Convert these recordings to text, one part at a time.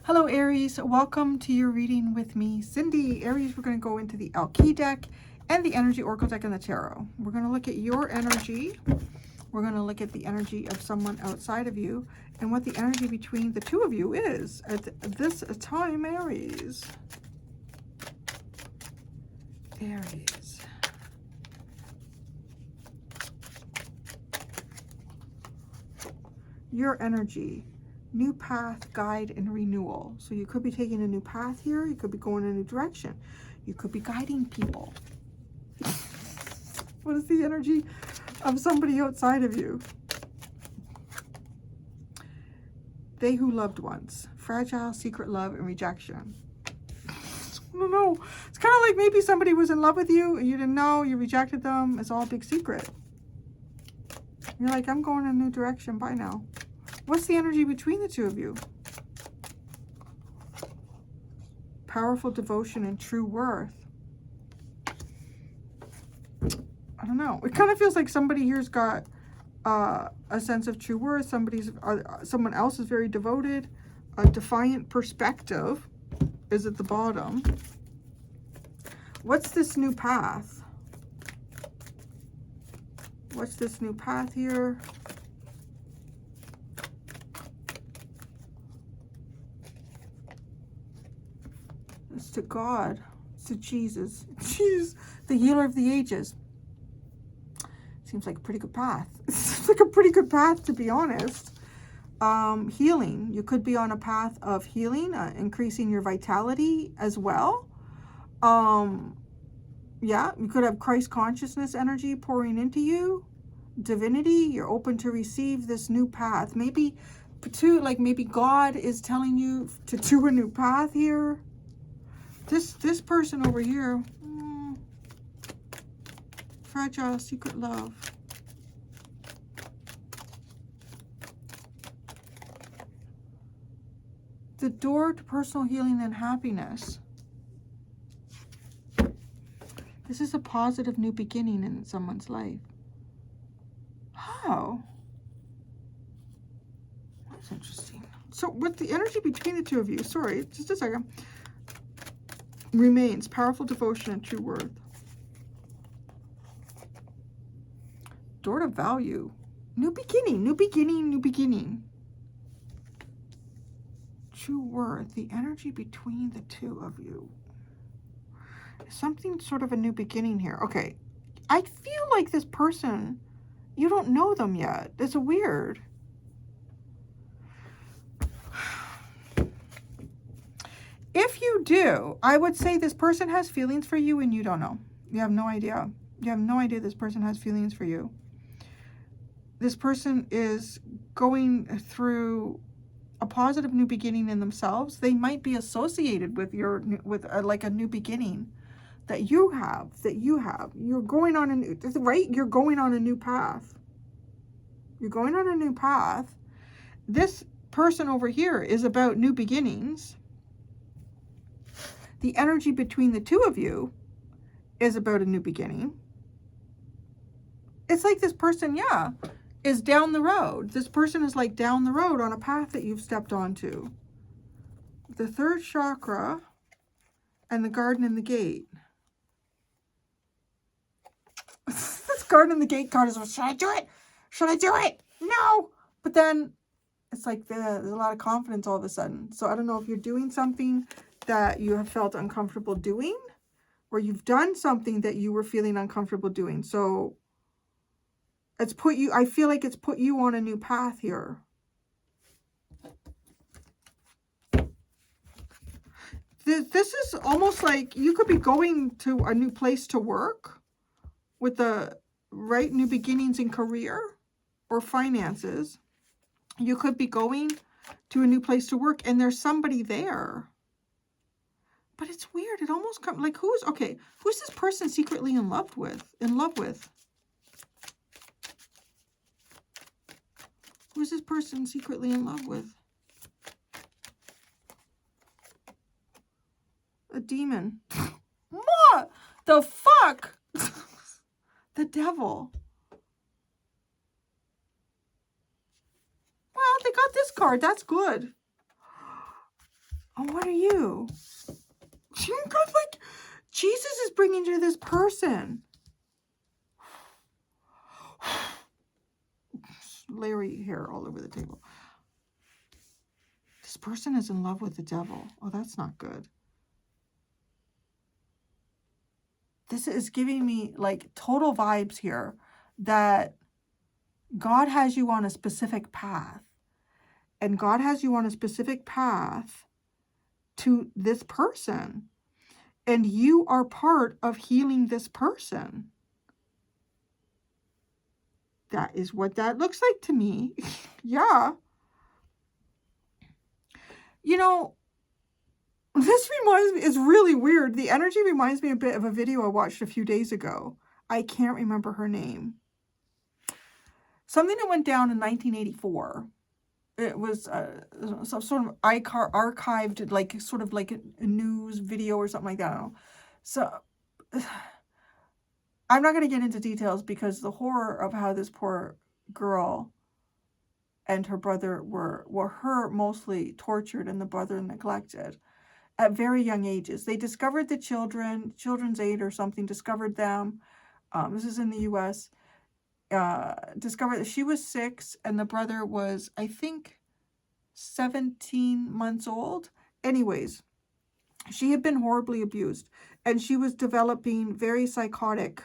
Hello Aries, welcome to your reading with me, Cindy. Aries, we're going to go into the Alki deck and the Energy Oracle deck and the Tarot. We're going to look at your energy. We're going to look at the energy of someone outside of you and what the energy between the two of you is at this time, Aries. Aries. Your energy. New path, guide, and renewal. So you could be taking a new path here. You could be going in a new direction. You could be guiding people. What is the energy of somebody outside of you? They who loved once. Fragile, secret love, and rejection. I don't know. It's kind of like maybe somebody was in love with you and you didn't know. You rejected them. It's all a big secret. You're like, I'm going in a new direction. Bye now. What's the energy between the two of you? Powerful devotion and true worth. I don't know. It kind of feels like somebody here's got a sense of true worth. Someone else is very devoted. A defiant perspective is at the bottom. What's this new path? What's this new path here? It's to God. It's to Jesus. Jesus, the healer of the ages. Seems like a pretty good path. Seems like a pretty good path, to be honest. Healing. You could be on a path of healing, increasing your vitality as well. Yeah, you could have Christ consciousness energy pouring into you. Divinity. You're open to receive this new path. Maybe maybe God is telling you to do a new path here. This person over here, fragile, secret love. The door to personal healing and happiness. This is a positive new beginning in someone's life. How? That's interesting. So with the energy between the two of you, sorry, just a second. Remains powerful devotion and true worth. Door to value. New beginning, new beginning, new beginning. True worth. The energy between the two of you. Something sort of a new beginning here. Okay. I feel like this person, you don't know them yet. It's weird. If you do, I would say this person has feelings for you and you don't know. You have no idea. You have no idea this person has feelings for you. This person is going through a positive new beginning in themselves. They might be associated with like a new beginning that you have. You're going on a new, right? You're going on a new path. You're going on a new path. This person over here is about new beginnings. The energy between the two of you is about a new beginning. It's like this person, yeah, is down the road. This person is like down the road on a path that you've stepped onto. The third chakra and the garden and the gate. This garden and the gate card is, should I do it? Should I do it? No. But then it's like there's a lot of confidence all of a sudden. So I don't know if you're doing something that you have felt uncomfortable doing, or you've done something that you were feeling uncomfortable doing. So it's put you, I feel like it's put you on a new path here. This is almost like you could be going to a new place to work with the right new beginnings in career or finances. You could be going to a new place to work and there's somebody there. But it's weird. It almost comes like, who's this person secretly in love with? Who's this person secretly in love with? A demon. What the fuck? The devil. Well, they got this card. That's good. And what are you? You got like, Jesus is bringing you this person. Larry hair all over the table. This person is in love with the devil. Oh, that's not good. This is giving me like total vibes here that God has you on a specific path. And God has you on a specific path to this person. And you are part of healing this person. That is what that looks like to me. Yeah. You know, this reminds me, it's really weird. The energy reminds me a bit of a video I watched a few days ago. I can't remember her name. Something that went down in 1984. It was some sort of archived, like sort of like a news video or something like that. I don't know. So I'm not going to get into details because the horror of how this poor girl and her brother were her mostly tortured and the brother neglected at very young ages. They discovered the Children's Aid or something, discovered them. This is in the U.S. Discovered that she was 6 and the brother was, I think, 17 months old. Anyways, she had been horribly abused and she was developing very psychotic.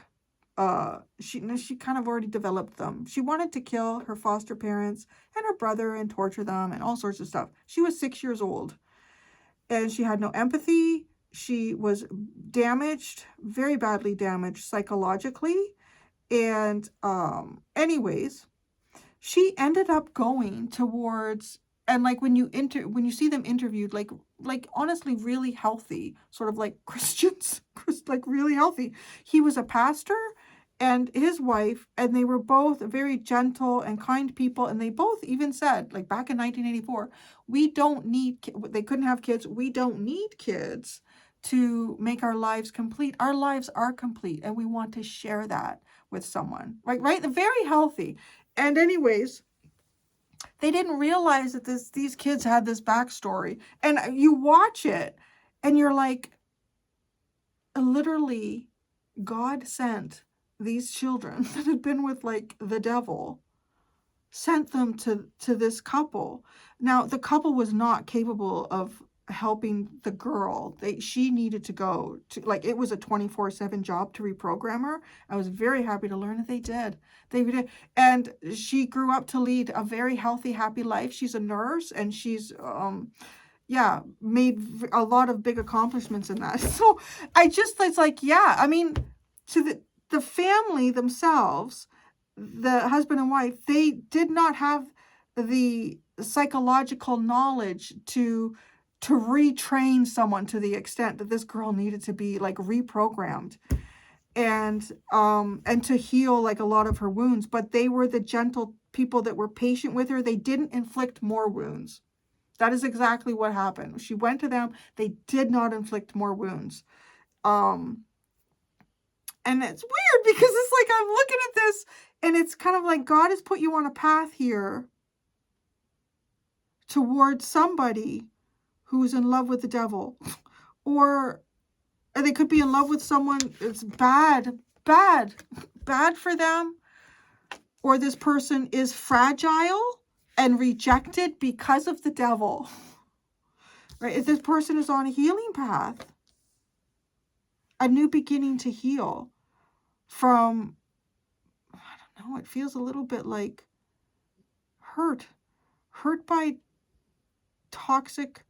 She kind of already developed them. She wanted to kill her foster parents and her brother and torture them and all sorts of stuff. She was 6 years old and she had no empathy. She was damaged, very badly damaged psychologically. And anyways, she ended up going towards, and like when you see them interviewed, like honestly really healthy, sort of like Christians, like really healthy. He was a pastor and his wife, and they were both very gentle and kind people, and they both even said, like back in 1984, we don't need, they couldn't have kids, we don't need kids to make our lives complete. Our lives are complete and we want to share that with someone, right? They're very healthy. And anyways, they didn't realize that these kids had this backstory. And you watch it and you're like, literally, God sent these children that had been with like the devil, sent them to this couple. Now, the couple was not capable of helping the girl. She needed to go to, like, it was a 24/7 job to reprogram her. I was very happy to learn that they did. And she grew up to lead a very healthy, happy life. She's a nurse and she's made a lot of big accomplishments in that. So it's like, yeah, I mean, to the family themselves, the husband and wife, they did not have the psychological knowledge to retrain someone to the extent that this girl needed to be like reprogrammed and to heal like a lot of her wounds. But they were the gentle people that were patient with her. They didn't inflict more wounds. That is exactly what happened. She went to them. They did not inflict more wounds. And it's weird because it's like I'm looking at this and it's kind of like God has put you on a path here towards somebody who's in love with the devil. Or they could be in love with someone that's bad for them. Or this person is fragile and rejected because of the devil. Right? If this person is on a healing path, a new beginning to heal from, I don't know, it feels a little bit like hurt by toxic,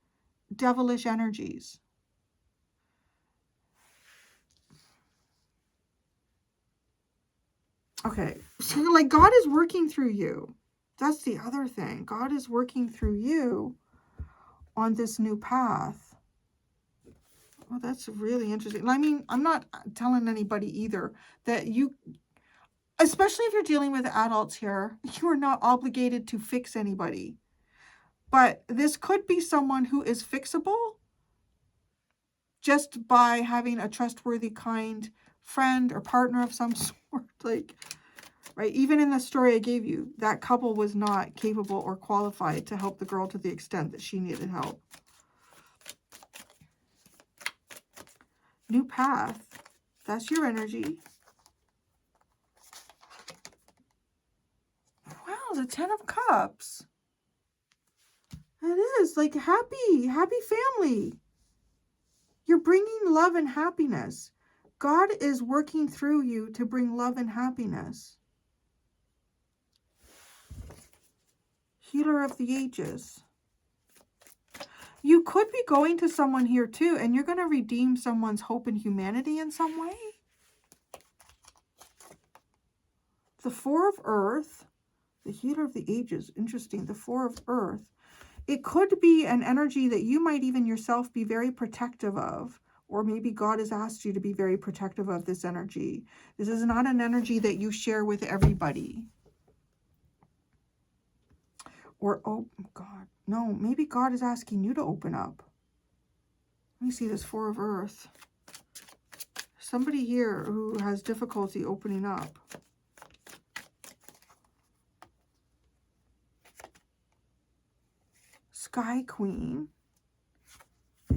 devilish energies. Okay, so like God is working through you. That's the other thing. God is working through you on this new path. Well, that's really interesting. I mean, I'm not telling anybody either that you, especially if you're dealing with adults here, you are not obligated to fix anybody. But this could be someone who is fixable just by having a trustworthy, kind friend or partner of some sort. Like, right? Even in the story I gave you, that couple was not capable or qualified to help the girl to the extent that she needed help. New path. That's your energy. Wow, the 10 of Cups. It is like happy family. You're bringing love and happiness. God is working through you to bring love and happiness. Healer of the ages. You could be going to someone here too, and you're going to redeem someone's hope and humanity in some way. The Four of Earth. The Healer of the ages. Interesting. The Four of Earth. It could be an energy that you might even yourself be very protective of. Or maybe God has asked you to be very protective of this energy. This is not an energy that you share with everybody. Or, oh God, no, maybe God is asking you to open up. Let me see this Four of Earth. Somebody here who has difficulty opening up. Sky Queen.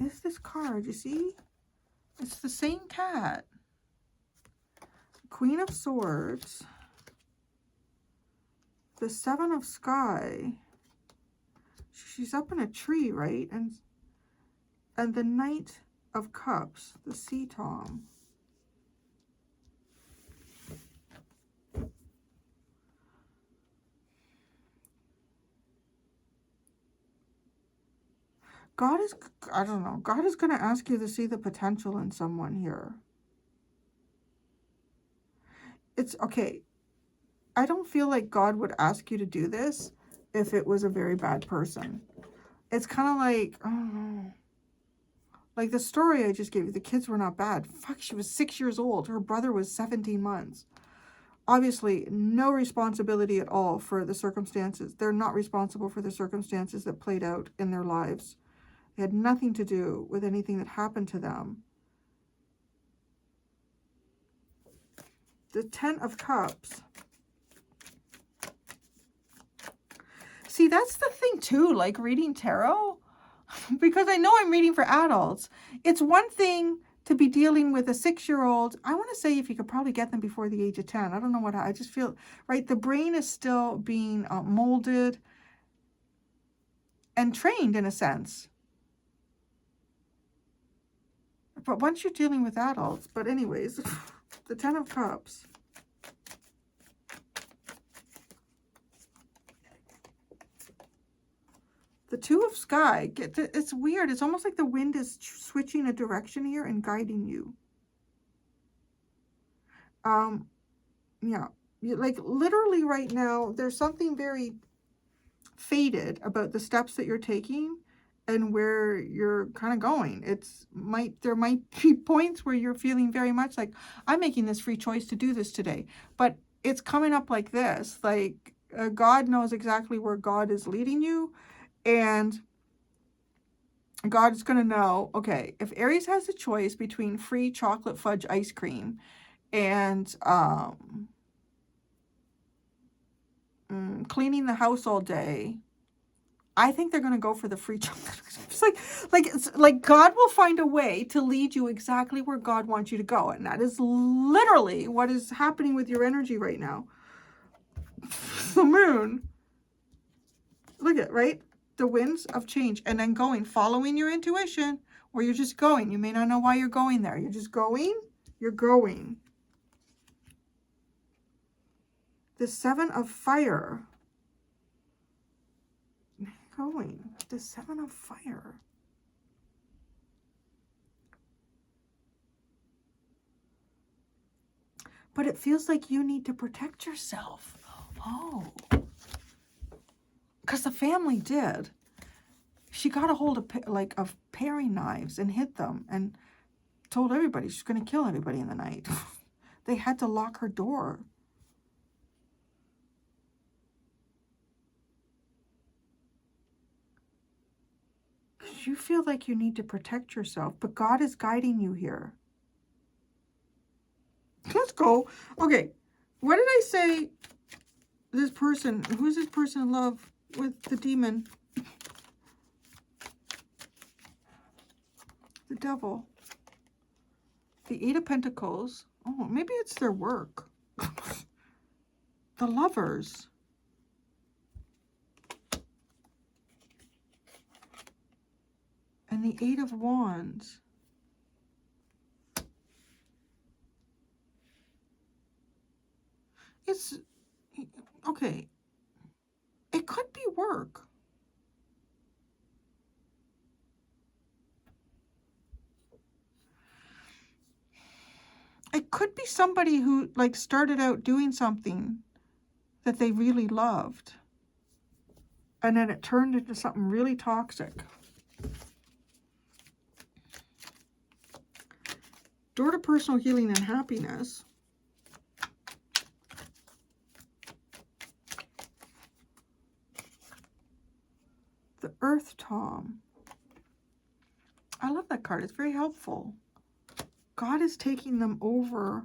Is this card, you see? It's the same cat. Queen of Swords. The Seven of Sky. She's up in a tree, right? And the Knight of Cups, the Sea Tom. God is, I don't know, God is going to ask you to see the potential in someone here. It's, okay, I don't feel like God would ask you to do this if it was a very bad person. It's kind of like, I don't know. Like the story I just gave you, the kids were not bad. Fuck, she was 6 years old. Her brother was 17 months. Obviously, no responsibility at all for the circumstances. They're not responsible for the circumstances that played out in their lives. It had nothing to do with anything that happened to them. The 10 of Cups. See, that's the thing too, like reading tarot, because I know I'm reading for adults. It's one thing to be dealing with a 6-year-old. I want to say if you could probably get them before the age of 10. I don't know what, I just feel, right? The brain is still being molded and trained in a sense. But once you're dealing with adults, but anyways, the 10 of Cups. The Two of Sky. It's weird. It's almost like the wind is switching a direction here and guiding you. Yeah. Like literally right now, there's something very fated about the steps that you're taking and where you're kind of going. There might be points where you're feeling very much like, I'm making this free choice to do this today. But it's coming up like this. Like God knows exactly where God is leading you. And God is going to know, okay, if Aries has a choice between free chocolate fudge ice cream and cleaning the house all day, I think they're going to go for the free chocolate. It's like God will find a way to lead you exactly where God wants you to go. And that is literally what is happening with your energy right now. The moon. Look at, right? The winds of change. And then going, following your intuition, or you're just going. You may not know why you're going there. You're just going. You're going. The Seven of Fire. Going. The Seven of Fire. But it feels like you need to protect yourself. Oh. Because the family did. She got a hold of paring knives and hid them and told everybody she's going to kill everybody in the night. They had to lock her door. You feel like you need to protect yourself, but God is guiding you here. Let's go. Okay, what did I say? This person, who's this person in love with the demon? The devil. The Eight of Pentacles. Oh, maybe it's their work. The Lovers. And the Eight of Wands. It's, okay, it could be work. It could be somebody who like started out doing something that they really loved, and then it turned into something really toxic. Door to personal healing and happiness. The Earth Tom. I love that card. It's very helpful. God is taking them over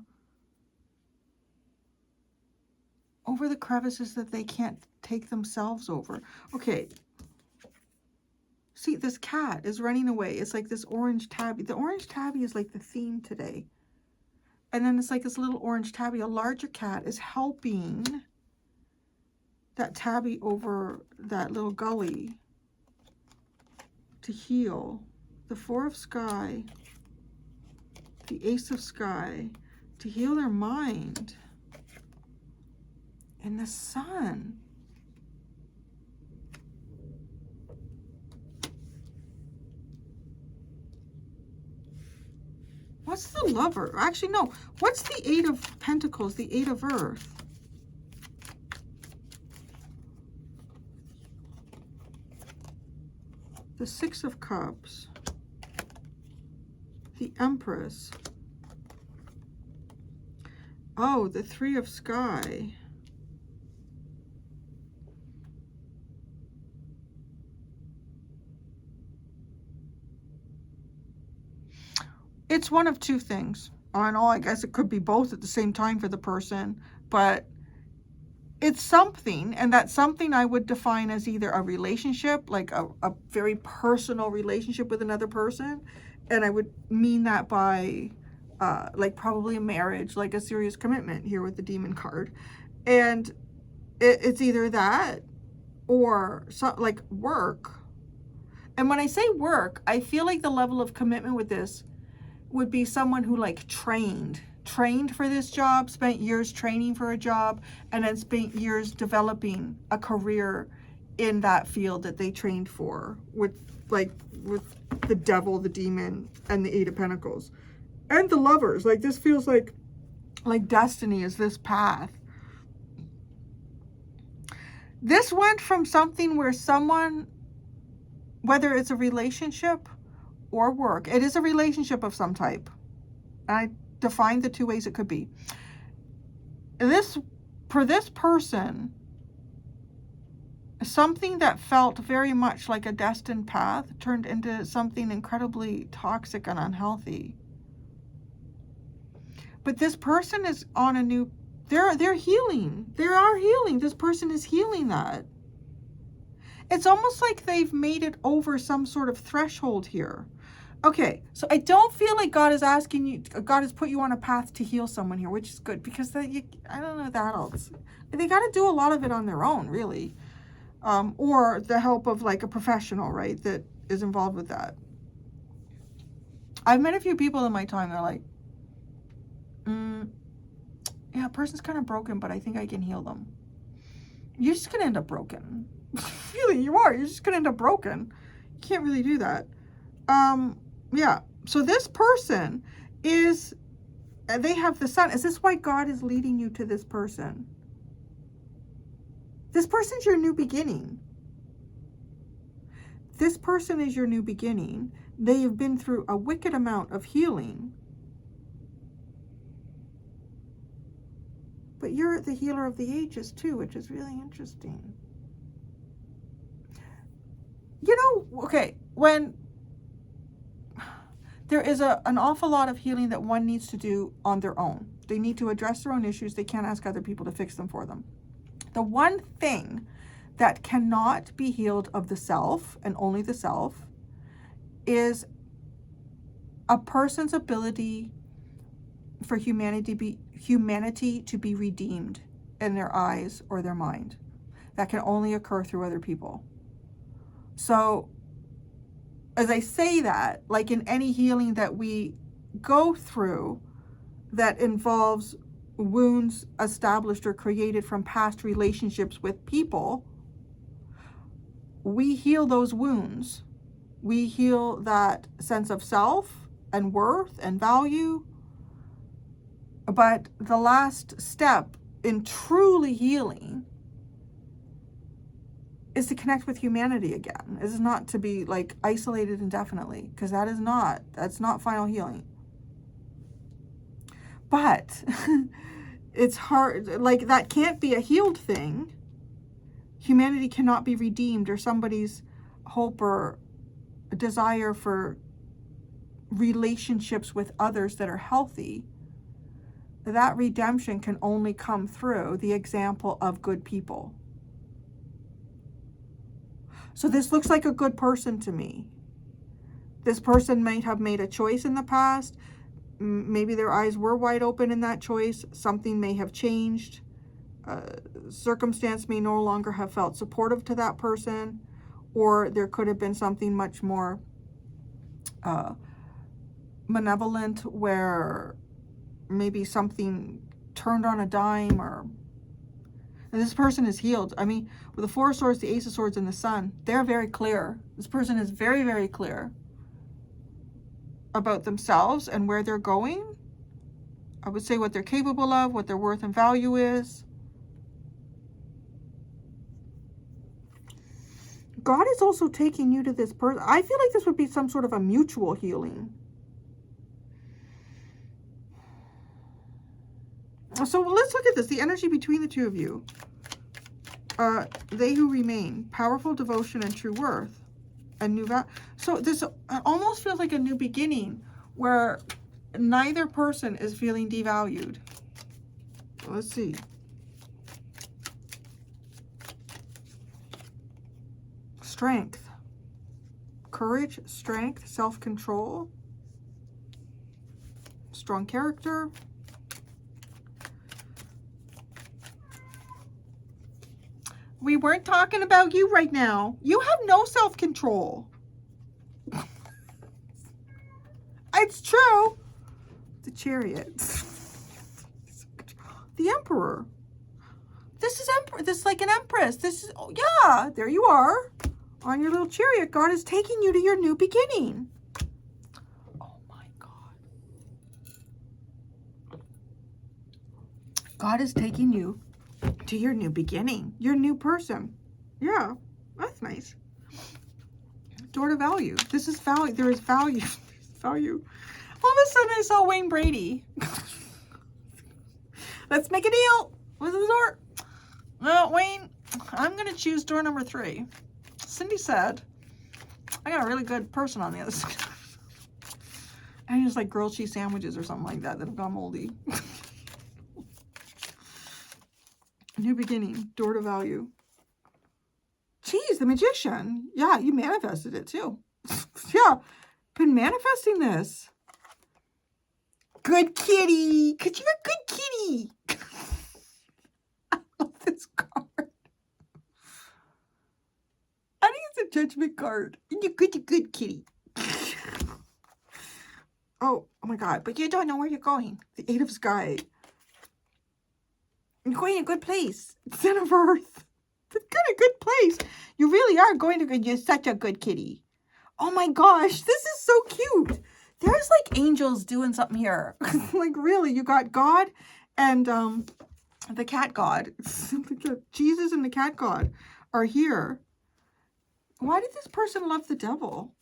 the crevices that they can't take themselves over. Okay. See, this cat is running away. It's like this orange tabby. The orange tabby is like the theme today. And then it's like this little orange tabby. A larger cat is helping that tabby over that little gully to heal. The Four of Sky, the Ace of Sky, to heal their mind. And the Sun. What's the Lover? Actually, no. What's the Eight of Pentacles, the Eight of Earth? The Six of Cups. The Empress. Oh, the Three of Sky. It's one of two things. I know, I guess it could be both at the same time for the person, but it's something, and that something I would define as either a relationship, like a very personal relationship with another person, and I would mean that by like probably a marriage, like a serious commitment here with the Demon card. And it's either that or like work. And when I say work, I feel like the level of commitment with this would be someone who like trained for this job, spent years training for a job, and then spent years developing a career in that field that they trained for, with the Devil, the Demon, and the Eight of Pentacles. And the Lovers. Like, this feels like destiny is this path. This went from something where someone, whether it's a relationship or work, it is a relationship of some type. I defined the two ways it could be. For this person, something that felt very much like a destined path turned into something incredibly toxic and unhealthy. But this person is on a new, they're healing. They are healing. This person is healing that. It's almost like they've made it over some sort of threshold here. Okay, so I don't feel like God is asking you, God has put you on a path to heal someone here, which is good, because I don't know that else. They got to do a lot of it on their own, really. Or the help of like a professional, right, that is involved with that. I've met a few people in my time, they're like, yeah, a person's kind of broken, but I think I can heal them. You're just going to end up broken. Really, you are. You're just going to end up broken. You can't really do that. Yeah. So this person is, they have the Sun. Is this why God is leading you to this person? This person's your new beginning. This person is your new beginning. They have been through a wicked amount of healing. But you're the healer of the ages too, which is really interesting. You know, okay, when there is an awful lot of healing that one needs to do on their own. They need to address their own issues. They can't ask other people to fix them for them. The one thing that cannot be healed of the self, and only the self, is a person's ability for humanity to be redeemed in their eyes or their mind. That can only occur through other people. So as I say that, like in any healing that we go through that involves wounds established or created from past relationships with people, we heal those wounds. We heal that sense of self and worth and value. But the last step in truly healing is to connect with humanity again. It is not to be like isolated indefinitely, because that's not final healing. But it's hard, like that can't be a healed thing. Humanity cannot be redeemed, or somebody's hope or desire for relationships with others that are healthy. That redemption can only come through the example of good people. So this looks like a good person to me. This person might have made a choice in the past. Maybe their eyes were wide open in that choice. Something may have changed. Circumstance may no longer have felt supportive to that person. Or there could have been something much more malevolent, where maybe something turned on a dime, and this person is healed. I mean, with the Four of Swords, the Ace of Swords, and the Sun, they're very clear. This person is very, very clear about themselves and where they're going. I would say what they're capable of, what their worth and value is. God is also taking you to this person. I feel like this would be some sort of a mutual healing. So let's look at this. The energy between the two of you. They who remain. Powerful devotion and true worth. A new value. So this almost feels like a new beginning, where neither person is feeling devalued. Let's see. Strength. Courage, strength, self-control. Strong character. We weren't talking about you right now. You have no self-control. It's true. The Chariot. The Emperor. This is Emperor. This is like an Empress. This is, oh yeah, there you are. On your little chariot. God is taking you to your new beginning. Oh my God. God is taking you to your new beginning, your new person. Yeah, that's nice. Door to value. This is value. There is value. Value. All of a sudden I saw Wayne Brady. Let's make a deal. What's the door? Well, Wayne, I'm going to choose door number 3. Cindy said, I got a really good person on the other side. And just like grilled cheese sandwiches or something like that have gone moldy. New beginning, door to value. Geez, the Magician. Yeah, you manifested it too. Yeah, been manifesting this. Good kitty, because you're a good kitty. I love this card. I think it's a judgment card. You're good kitty. Oh my God, but you don't know where you're going. The Eight of Sky. You're going to a good place. Center of Earth. It's a good place. You really are going to good. You're such a good kitty. Oh my gosh, this is so cute. There's like angels doing something here. Like really, you got God and the cat god. Jesus and the cat god are here. Why did this person love the devil?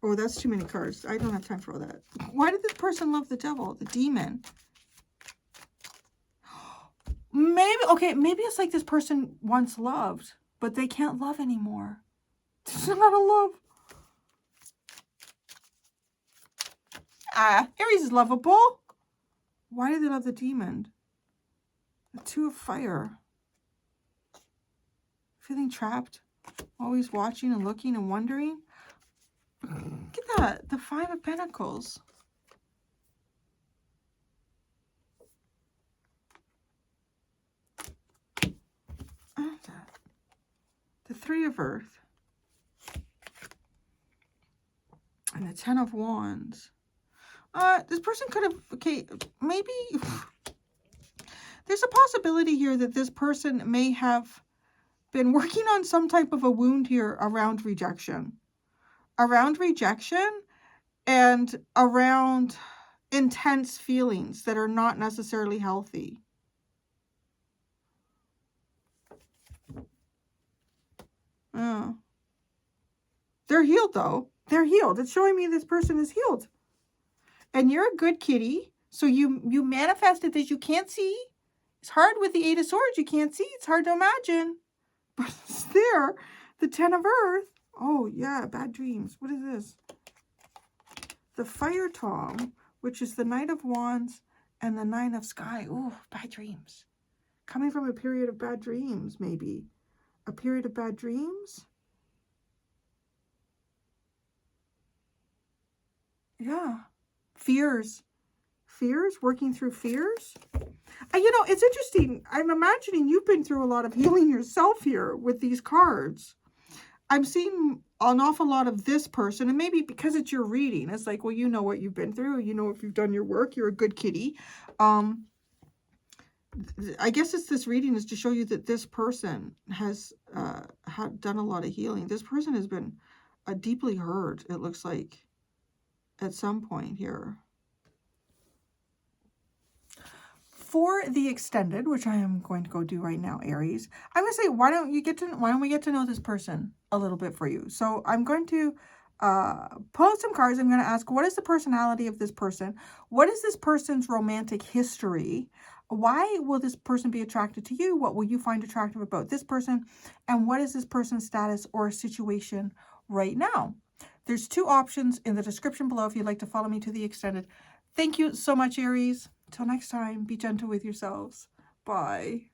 Oh, that's too many cards. I don't have time for all that. Why did this person love the devil, the demon? Maybe, okay, maybe it's like this person once loved, but they can't love anymore. It's not a love. Aries is lovable. Why do they love the demon? The Two of Fire. Feeling trapped. Always watching and looking and wondering. Look at that. The Five of Pentacles. The Three of Earth. And the Ten of Wands. This person could have, okay, maybe there's a possibility here that this person may have been working on some type of a wound here around rejection. Around rejection and around intense feelings that are not necessarily healthy. They're healed though. They're healed. It's showing me this person is healed. And you're a good kitty. So you manifested this. You can't see. It's hard with the Eight of Swords. You can't see. It's hard to imagine. But it's there. The Ten of Earth. Oh, yeah. Bad dreams. What is this? The Fire Tom, which is the Knight of Wands and the Nine of Sky. Ooh, bad dreams. Coming from a period of bad dreams, maybe. A period of bad dreams? Yeah. Fears. Fears? Working through fears? You know, it's interesting. I'm imagining you've been through a lot of healing yourself here with these cards. I'm seeing an awful lot of this person, and maybe because it's your reading, it's like, well, you know what you've been through. You know if you've done your work. You're a good kitty. I guess it's this reading is to show you that this person has done a lot of healing. This person has been deeply hurt, it looks like, at some point here. For the extended, which I am going to go do right now, Aries, I'm going to say, why don't we get to know this person a little bit for you? So I'm going to pull out some cards. I'm going to ask, what is the personality of this person? What is this person's romantic history? Why will this person be attracted to you? What will you find attractive about this person? And what is this person's status or situation right now? There's 2 options in the description below if you'd like to follow me to the extended. Thank you so much, Aries. Till next time, be gentle with yourselves. Bye.